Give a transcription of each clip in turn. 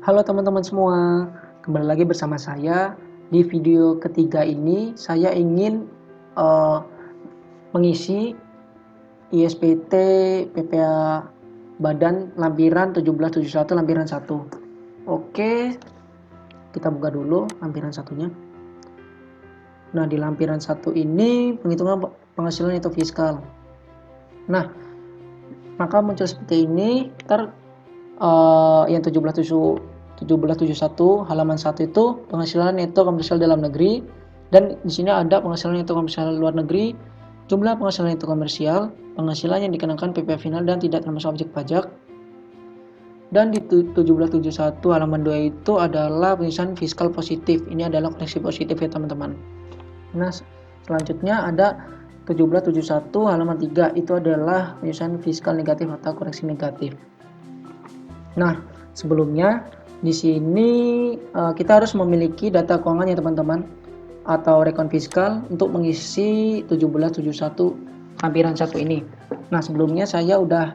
Halo teman-teman semua, kembali lagi bersama saya. Di video ketiga ini saya ingin mengisi ISPT PPA Badan Lampiran 1771 Lampiran 1. Oke, kita buka dulu lampiran satunya. Nah, di lampiran 1 ini penghitungan penghasilan itu fiskal. Nah, maka muncul seperti ini. Yang 1771 halaman 1 itu penghasilan neto komersial dalam negeri, dan di sini ada penghasilan neto komersial luar negeri, jumlah penghasilan neto komersial, penghasilan yang dikenakan PPh final dan tidak termasuk objek pajak. Dan di 1771 halaman 2 itu adalah penyusunan fiskal positif. Ini adalah koreksi positif ya teman-teman. Nah, selanjutnya ada 1771 halaman 3 itu adalah penyusunan fiskal negatif atau koreksi negatif. Nah, sebelumnya di sini kita harus memiliki data keuangan ya teman-teman, atau rekon fiskal untuk mengisi 1771 lampiran 1 ini. Nah, sebelumnya saya udah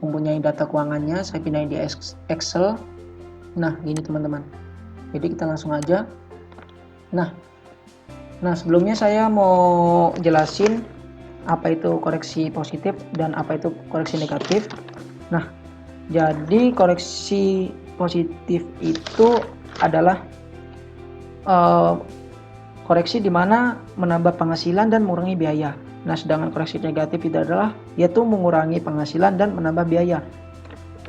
mempunyai data keuangannya, saya pindahin di Excel. Nah, gini teman-teman. Jadi kita langsung aja. Nah, sebelumnya saya mau jelasin apa itu koreksi positif dan apa itu koreksi negatif. Nah, jadi koreksi positif itu adalah koreksi di mana menambah penghasilan dan mengurangi biaya. Nah, sedangkan koreksi negatif itu adalah yaitu mengurangi penghasilan dan menambah biaya.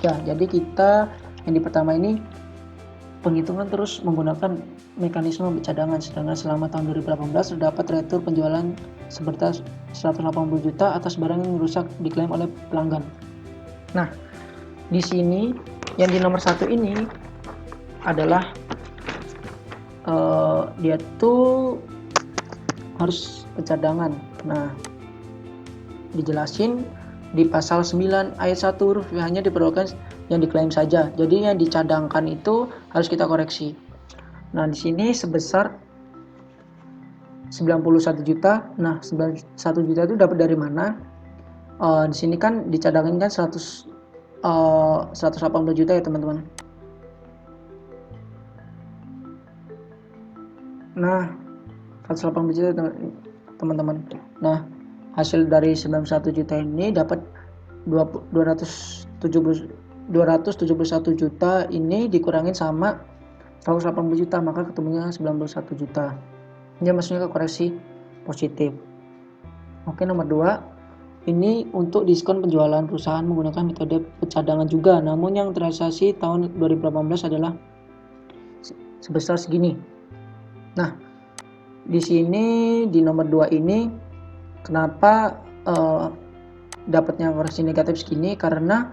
Ya, jadi kita yang di pertama ini penghitungan terus menggunakan mekanisme cadangan, sedangkan selama tahun 2018 terdapat retur penjualan sebesar 180 juta atas barang yang rusak diklaim oleh pelanggan. Nah, di sini yang di nomor 1 ini adalah dia tuh harus pencadangan. Nah, dijelasin di pasal 9 ayat 1 huruf hanya diperlukan yang diklaim saja. Jadi yang dicadangkan itu harus kita koreksi. Nah, di sini sebesar 91 juta. Nah, 91 juta itu dapat dari mana? Di sini kan dicadangin kan 180 juta ya teman-teman. Nah, 180 juta teman-teman. Nah, hasil dari 91 juta ini dapat 271 juta ini dikurangin sama 180 juta, maka ketemunya 91 juta. Ini maksudnya ke koreksi positif. Oke, nomor 2. Ini untuk diskon penjualan perusahaan menggunakan metode pencadangan juga, namun yang terrealisasi tahun 2018 adalah sebesar segini. Nah, di sini di nomor 2 ini kenapa dapatnya koreksi negatif segini? Karena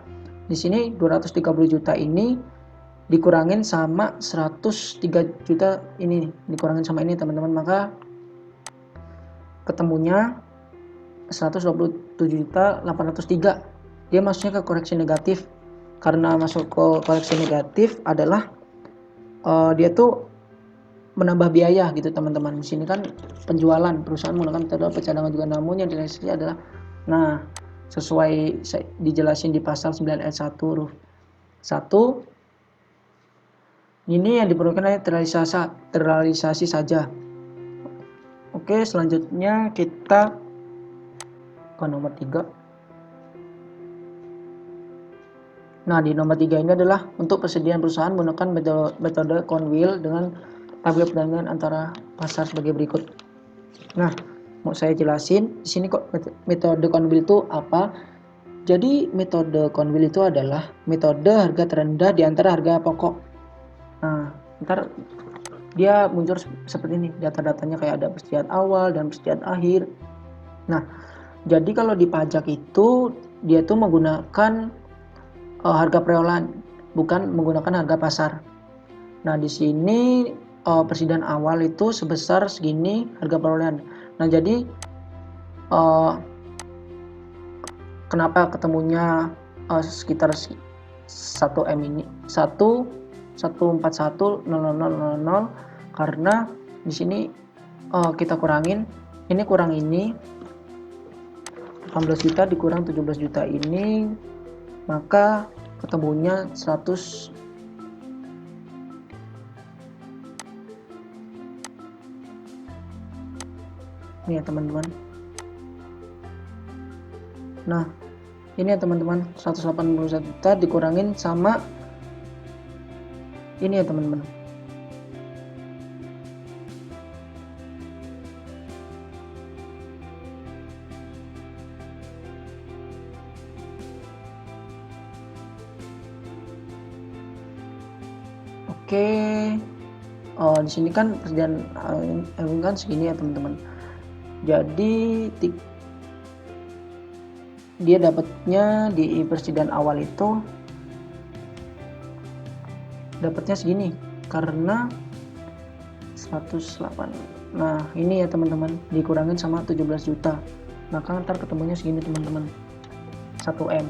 di sini 230 juta ini dikurangin sama 103 juta ini, dikurangin sama ini teman-teman, maka ketemunya 127.803. Dia masuknya ke koreksi negatif. Karena masuk ke koreksi negatif adalah dia tuh menambah biaya gitu teman-teman. Di sini kan penjualan perusahaan menggunakan metode pencadangan juga, namun yang direalisasi adalah sesuai dijelasin di pasal 9 ayat 1 huruf 1, ini yang diperlukan adalah terrealisasi saja. Oke, selanjutnya kita ke nomor 3. Nah, di nomor 3 ini adalah untuk persediaan perusahaan menggunakan metode Conwill dengan tabel perbandingan antara pasar sebagai berikut. Nah, mau saya jelasin di sini kok metode Conwill itu apa? Jadi metode Conwill itu adalah metode harga terendah di antara harga pokok. Nah, ntar dia muncul seperti ini, data-datanya kayak ada persediaan awal dan persediaan akhir. Nah, jadi kalau di pajak itu dia tuh menggunakan harga perolehan, bukan menggunakan harga pasar. Nah, di sini persediaan awal itu sebesar segini harga perolehan. Nah, jadi kenapa ketemunya sekitar 1M ini 141.000.000 karena di sini kita kurangin ini, kurang ini 18 juta dikurang 17 juta ini, maka ketemunya 100 Ini ya teman-teman. Nah, ini ya teman-teman, 181 juta dikurangin sama ini ya teman-teman. Oke, di sini kan persediaan Erwin kan segini ya teman-teman. Jadi dia dapatnya di persediaan awal itu dapatnya segini karena 108. Nah ini ya teman-teman, dikurangin sama 17 juta, maka ntar ketemunya segini teman-teman, 1M.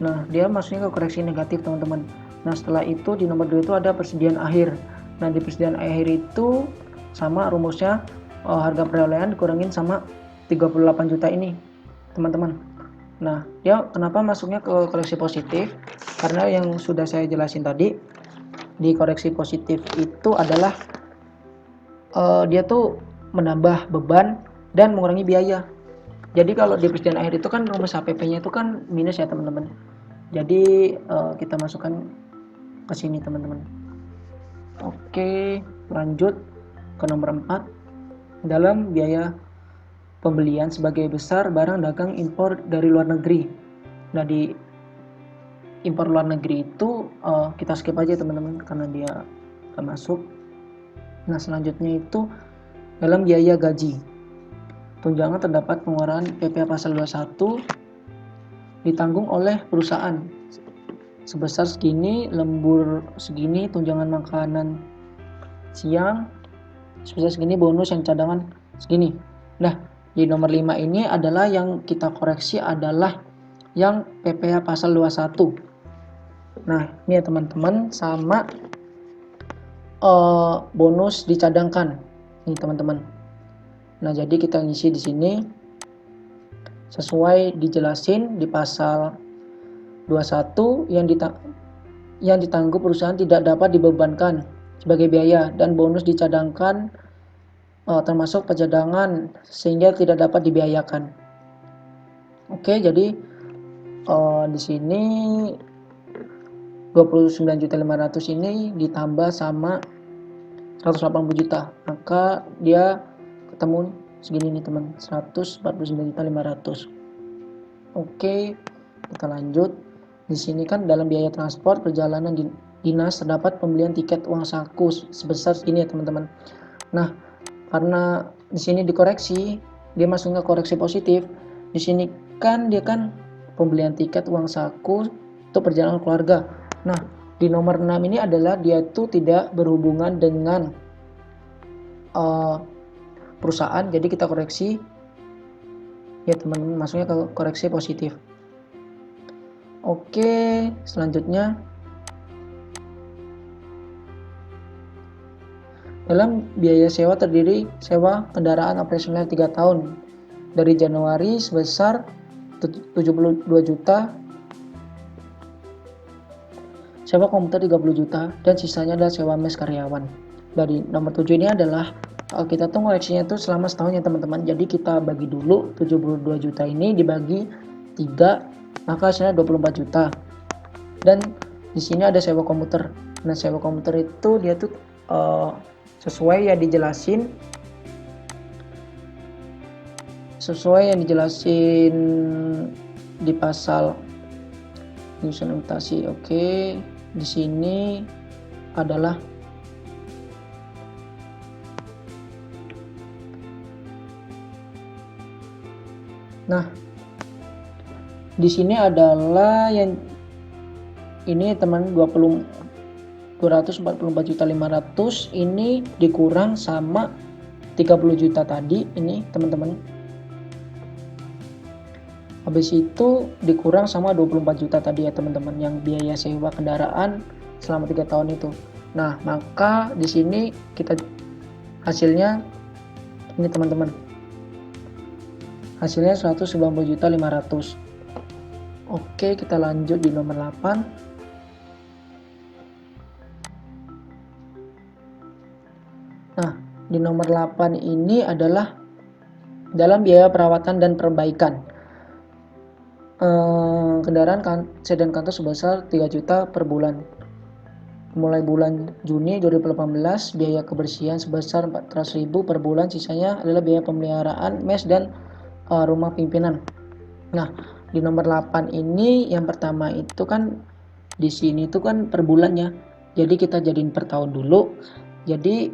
Nah dia masuknya ke koreksi negatif teman-teman. Nah setelah itu di nomor 2 itu ada persediaan akhir. Nah di persediaan akhir itu sama rumusnya, harga perolehan dikurangin sama 38 juta ini teman-teman. Nah dia kenapa masuknya ke koreksi positif, karena yang sudah saya jelasin tadi, di koreksi positif itu adalah dia tuh menambah beban dan mengurangi biaya. Jadi kalau di persediaan akhir itu kan rumus HPP-nya itu kan minus ya teman-teman. Jadi kita masukkan ke sini teman-teman. Oke, lanjut ke nomor 4. Dalam biaya pembelian sebagai besar barang dagang impor dari luar negeri. Nah di impor luar negeri itu kita skip aja teman-teman karena dia gak masuk. Nah selanjutnya itu dalam biaya gaji, tunjangan terdapat pengeluaran PPh pasal 21 ditanggung oleh perusahaan sebesar segini, lembur segini, tunjangan makanan siang sebesar segini, bonus yang cadangan segini. Nah di nomor 5 ini adalah yang kita koreksi adalah yang PPh pasal 21. Nah ini ya teman-teman, sama bonus dicadangkan ini teman-teman. Nah jadi kita ngisi di sini sesuai dijelasin di pasal 21, yang ditangguh perusahaan tidak dapat dibebankan sebagai biaya dan bonus dicadangkan termasuk pencadangan sehingga tidak dapat dibiayakan. Oke, jadi di sini 29.500 ini ditambah sama 180 juta, maka dia ketemu segini nih teman, 149.500. Oke, kita lanjut. Di sini kan dalam biaya transport perjalanan dinas terdapat pembelian tiket uang saku sebesar segini ya teman-teman. Nah, karena di sini dikoreksi, dia masuknya koreksi positif. Di sini kan dia kan pembelian tiket uang saku untuk perjalanan keluarga. Nah, di nomor 6 ini adalah dia itu tidak berhubungan dengan perusahaan, jadi kita koreksi ya teman-teman, masuknya ke koreksi positif. Oke, selanjutnya dalam biaya sewa terdiri sewa kendaraan operasional 3 tahun dari Januari sebesar 72 juta, sewa komputer 30 juta, dan sisanya adalah sewa mes karyawan. Dari nomor 7 ini adalah kita tuh koleksinya tuh selama setahun ya teman-teman. Jadi kita bagi dulu 72 juta ini dibagi 3, maka hasilnya 24 juta. Dan di sini ada sewa komputer. Nah sewa komputer itu dia tuh sesuai yang dijelasin di pasal penyusunan mutasi. Oke, di sini adalah di sini adalah yang ini teman, 244.500 ini dikurang sama 30 juta tadi ini teman-teman. Habis itu dikurang sama 24 juta tadi ya teman-teman, yang biaya sewa kendaraan selama 3 tahun itu. Nah, maka di sini kita hasilnya ini teman-teman. Hasilnya 190.500. Oke, kita lanjut di nomor 8. Nah, di nomor 8 ini adalah Dalam biaya perawatan dan perbaikan, kendaraan sedan kantor sebesar 3 juta per bulan. Mulai bulan Juni 2018, biaya kebersihan sebesar 400.000 per bulan, sisanya adalah biaya pemeliharaan mes dan rumah pimpinan. Nah, di nomor 8 ini yang pertama itu kan di sini itu kan per bulannya. Jadi kita jadiin per tahun dulu. Jadi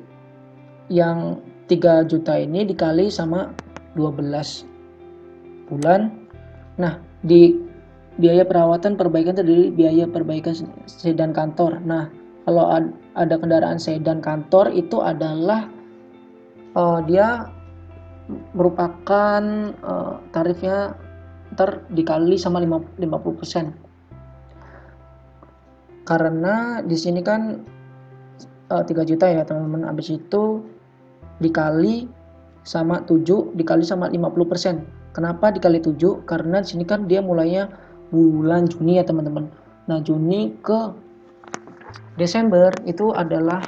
yang 3 juta ini dikali sama 12 bulan. Nah, di biaya perawatan perbaikan terdiri biaya perbaikan sedan kantor. Nah, kalau ada kendaraan sedan kantor itu adalah dia merupakan tarifnya ntar dikali sama 50%. Karena di sini kan 3 juta ya teman-teman, habis itu dikali sama 7 dikali sama 50%. Kenapa dikali 7? Karena di sini kan dia mulainya bulan Juni ya teman-teman. Nah, Juni ke Desember itu adalah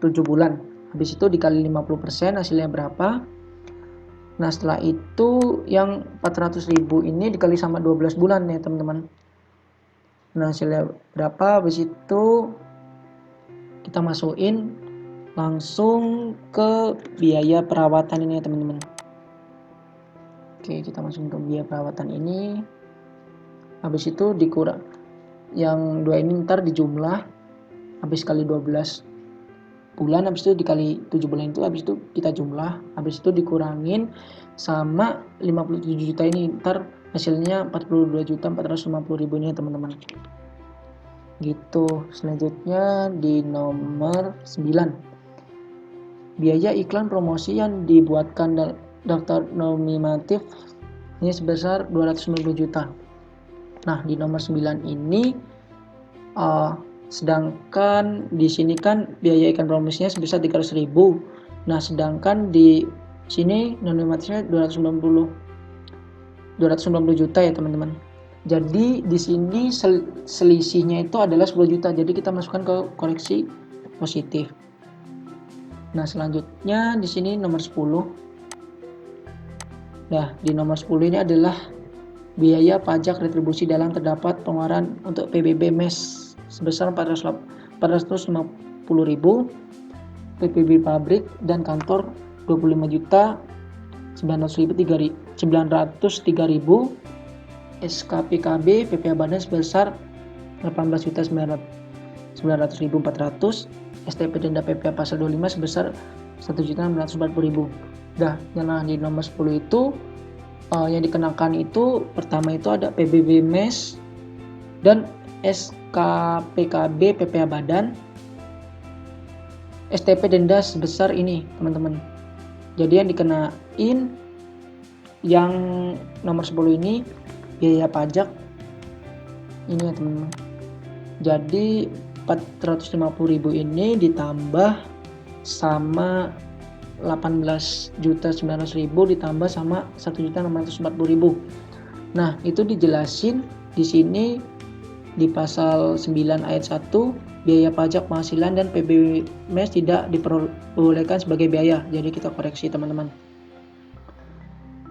7 bulan. Habis itu dikali 50%, hasilnya berapa? Nah, setelah itu yang 400.000 ini dikali sama 12 bulan ya teman-teman. Nah, hasilnya berapa? Habis itu kita masukin langsung ke biaya perawatan ini ya teman-teman. Oke, kita masukin ke biaya perawatan ini. Habis itu dikurang yang dua ini ntar dijumlah, habis kali 12 bulan, habis itu dikali 7 bulan itu, habis itu kita jumlah, habis itu dikurangin sama 57 juta ini, ntar hasilnya 42.450.000 ini ya teman-teman. Gitu. Selanjutnya di nomor 9, biaya iklan promosi yang dibuatkan daftar nominatif ini sebesar 290 juta. Nah, di nomor 9 ini sedangkan di sini kan biaya ikan promosinya sebesar 300.000. Nah, sedangkan di sini nominatifnya 290 juta ya teman-teman. Jadi di sini selisihnya itu adalah 10 juta. Jadi kita masukkan ke koreksi positif. Nah, selanjutnya di sini nomor 10. Nah, di nomor 10 ini adalah biaya pajak retribusi dalam terdapat pengeluaran untuk PBB MES sebesar 450.000, PPB pabrik dan kantor 25.903.000, SKPKB PPh badan sebesar 18.900.400, STP denda PPh pasal 25 sebesar 1.640.000. Nah, di nomor 10 itu yang dikenakan itu pertama itu ada PBB MES dan SKPKB PPh badan, STP denda sebesar ini teman-teman. Jadi yang dikenain yang nomor 10 ini biaya pajak ini ya teman-teman. Jadi 450.000 ini ditambah sama 18.900.000 ditambah sama 1.640.000. Nah, itu dijelasin di sini di pasal 9 ayat 1, biaya pajak penghasilan dan PBB MES tidak diperbolehkan sebagai biaya. Jadi kita koreksi teman-teman.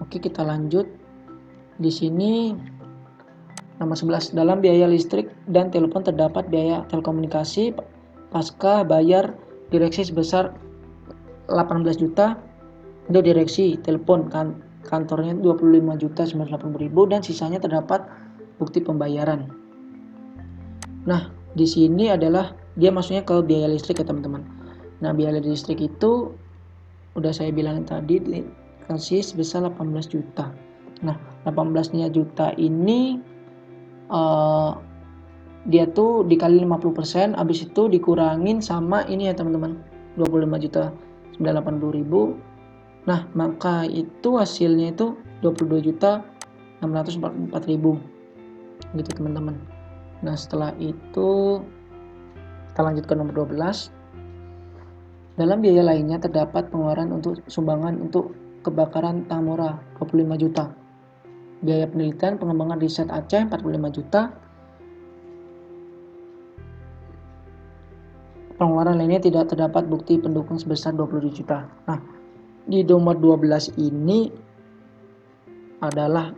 Oke, kita lanjut. Di sini nomor 11, dalam biaya listrik dan telepon terdapat biaya telekomunikasi pasca bayar direksi sebesar 18 juta untuk direksi telepon kantornya 25.980.000 dan sisanya terdapat bukti pembayaran. Nah, di sini adalah dia masuknya ke biaya listrik ya teman-teman. Nah, biaya listrik itu udah saya bilang tadi dikasih sebesar 18 juta. Nah, 18 juta ini dia tuh dikali 50%, habis itu dikurangin sama ini ya teman-teman, 25.980.000. Nah, maka itu hasilnya itu 22.644.000 gitu teman-teman. Nah, setelah itu kita lanjut ke nomor 12. Dalam biaya lainnya terdapat pengeluaran untuk sumbangan untuk kebakaran Tamora 25 juta. Biaya penelitian pengembangan riset Aceh 45 juta. Pengeluaran lainnya tidak terdapat bukti pendukung sebesar 22 juta. Nah, di nomor 12 ini adalah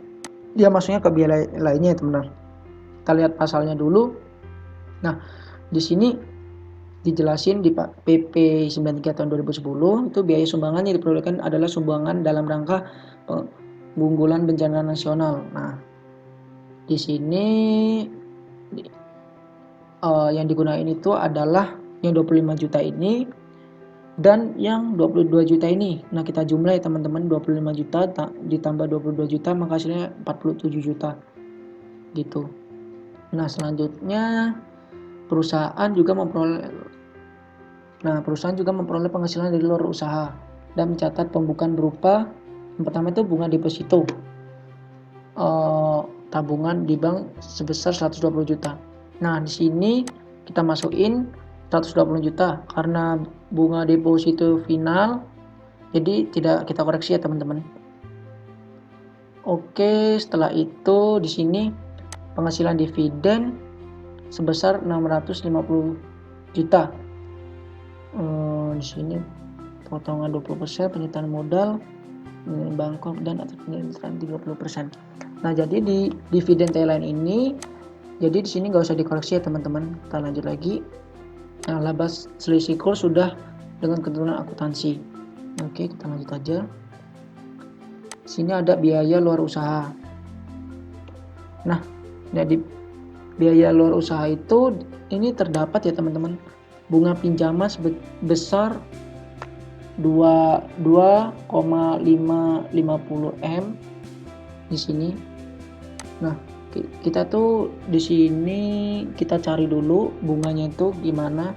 dia masuknya ke biaya lainnya ya teman-teman. Kita lihat pasalnya dulu. Nah, di sini dijelasin di PP 93 tahun 2010 itu biaya sumbangan yang diperolehkan adalah sumbangan dalam rangka pengunggulan bencana nasional. Nah, di sini yang digunakan itu adalah yang 25 juta ini dan yang 22 juta ini. Nah, kita jumlah ya teman-teman, 25 juta ditambah 22 juta maka hasilnya 47 juta. Gitu. Nah, selanjutnya perusahaan juga memperoleh penghasilan dari luar usaha dan mencatat pembukuan berupa yang pertama itu bunga deposito tabungan di bank sebesar 120 juta. Nah, di sini kita masukin 120 juta karena bunga deposito final, jadi tidak kita koreksi ya teman-teman. Oke, setelah itu di sini penghasilan dividen sebesar 650 juta. Di sini potongan 20%, penyitaan modal, Bangkok dan atas penyitaan 30%. Nah, jadi di dividen Thailand ini, jadi di sini nggak usah dikoreksi ya teman-teman. Kita lanjut lagi. Nah, laba selisih kurs sudah dengan ketentuan akuntansi. Oke, kita lanjut aja. Di sini ada biaya luar usaha. Nah, jadi biaya luar usaha itu ini terdapat ya teman-teman. Bunga pinjaman sebesar 2,550 M di sini. Nah, kita tuh di sini kita cari dulu bunganya itu gimana.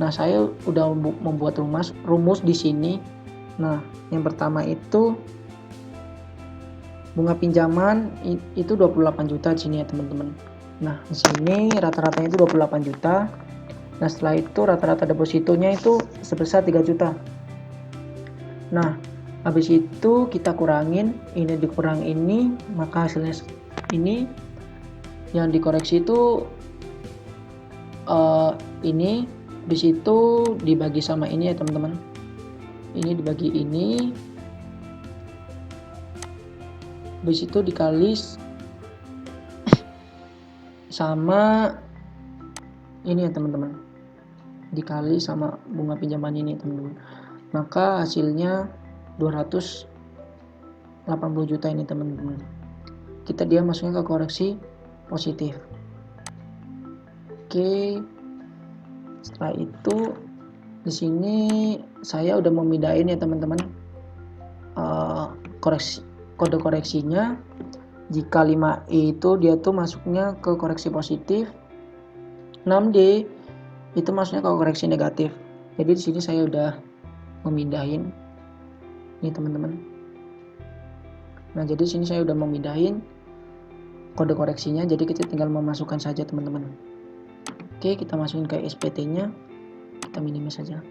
Nah, saya udah membuat rumus di sini. Nah, yang pertama itu bunga pinjaman itu 28 juta di sini ya teman-teman. Nah, di sini rata-ratanya itu 28 juta. Nah, setelah itu rata-rata depositonya itu sebesar 3 juta. Nah, habis itu kita kurangin, ini dikurang ini, maka hasilnya ini yang dikoreksi itu ini, habis itu dibagi sama ini ya teman-teman. Ini dibagi ini, habis itu dikali sama ini ya teman-teman, dikali sama bunga pinjaman ini teman-teman, maka hasilnya 280 juta ini teman-teman. Dia masuknya ke koreksi positif. Oke, setelah itu di sini saya udah memindahin ya teman-teman kode koreksinya. Jika 5E itu dia tuh masuknya ke koreksi positif, 6D itu masuknya ke koreksi negatif. Jadi di sini saya udah memindahin nih teman-teman. Nah, jadi di sini saya udah memindahin kode koreksinya, jadi kita tinggal memasukkan saja teman-teman. Oke, kita masukin ke SPT-nya, kita minimize saja.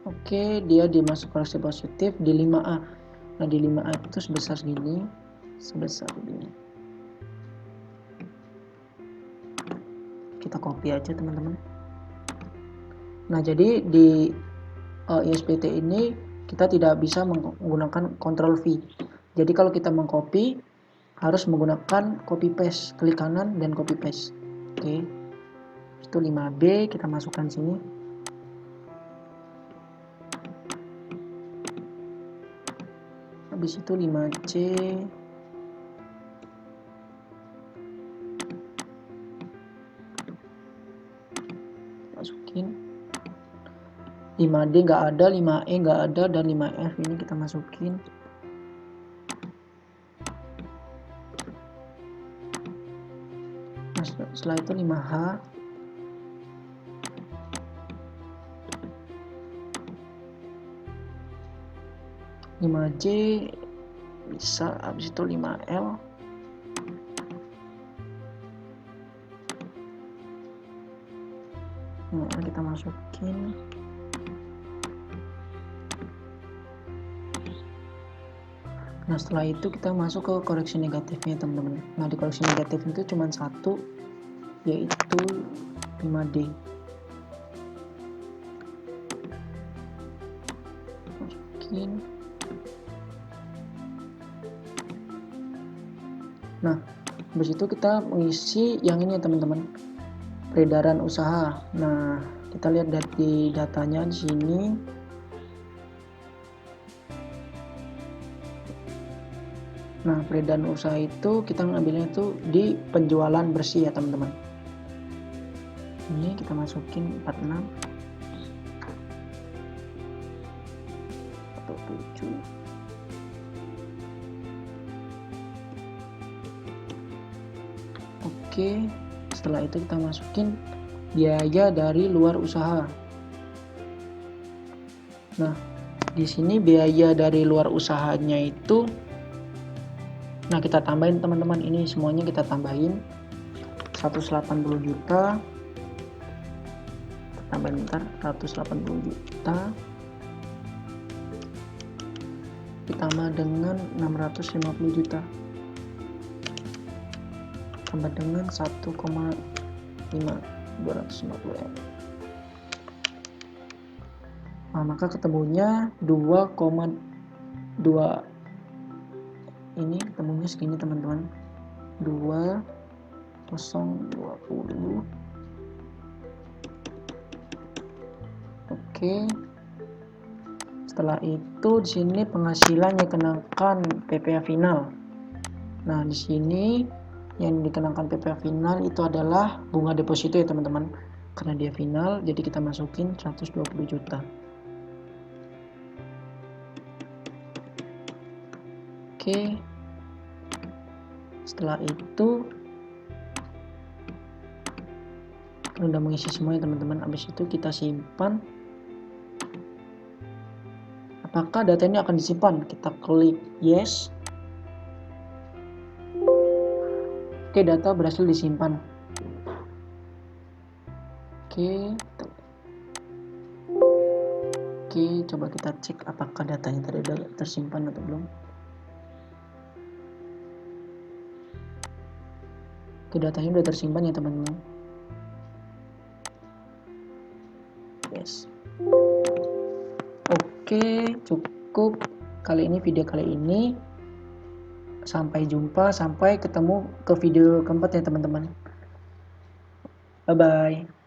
Oke, dia dimasuk koreksi positif di 5A. Nah, di 5A itu sebesar segini. Kita copy aja teman-teman. Nah, jadi di ISPT ini kita tidak bisa menggunakan Ctrl V. Jadi kalau kita mengcopy harus menggunakan copy paste, klik kanan dan copy paste. Oke. Itu 5B kita masukkan sini. Habis itu 5C. Masukin. 5D nggak ada, 5E nggak ada, dan 5F ini kita masukin. Nah, setelah itu 5H. 5J bisa, habis itu 5L. Nah, kita masukin. Nah setelah itu kita masuk ke koreksi negatifnya teman-teman. Nah di koreksi negatif itu cuma satu, yaitu 5D. Masukin. Nah habis itu kita mengisi yang ini ya teman-teman, peredaran usaha. Nah kita lihat dari datanya di sini. Nah, peredaran usaha itu kita ngambilnya itu di penjualan bersih ya teman-teman. Ini kita masukin 46 atau 7. Oke, setelah itu kita masukin biaya dari luar usaha. Nah, di sini biaya dari luar usahanya itu, nah kita tambahin teman-teman, ini semuanya kita tambahin 180 juta. Tambahin bentar, 180 juta ditambah dengan 650 juta tambah dengan 1,5 250 M. Nah, maka ketemunya 2,2. Ini ketemunya segini teman-teman, 2020. Oke. Setelah itu di sini penghasilan yang dikenakan PPh final. Nah, di sini yang dikenakan PPh final itu adalah bunga deposito ya teman-teman. Karena dia final, jadi kita masukin 120 juta. Oke. Setelah itu udah mengisi semua ya teman-teman. Habis itu kita simpan. Apakah data ini akan disimpan? Kita klik yes. Oke, data berhasil disimpan. Oke, coba kita cek apakah datanya tadi sudah tersimpan atau belum. Oke, datanya sudah tersimpan ya teman-teman. Yes. Oke, cukup kali ini video kali ini. Sampai jumpa, sampai ketemu ke video keempat ya teman-teman. Bye bye.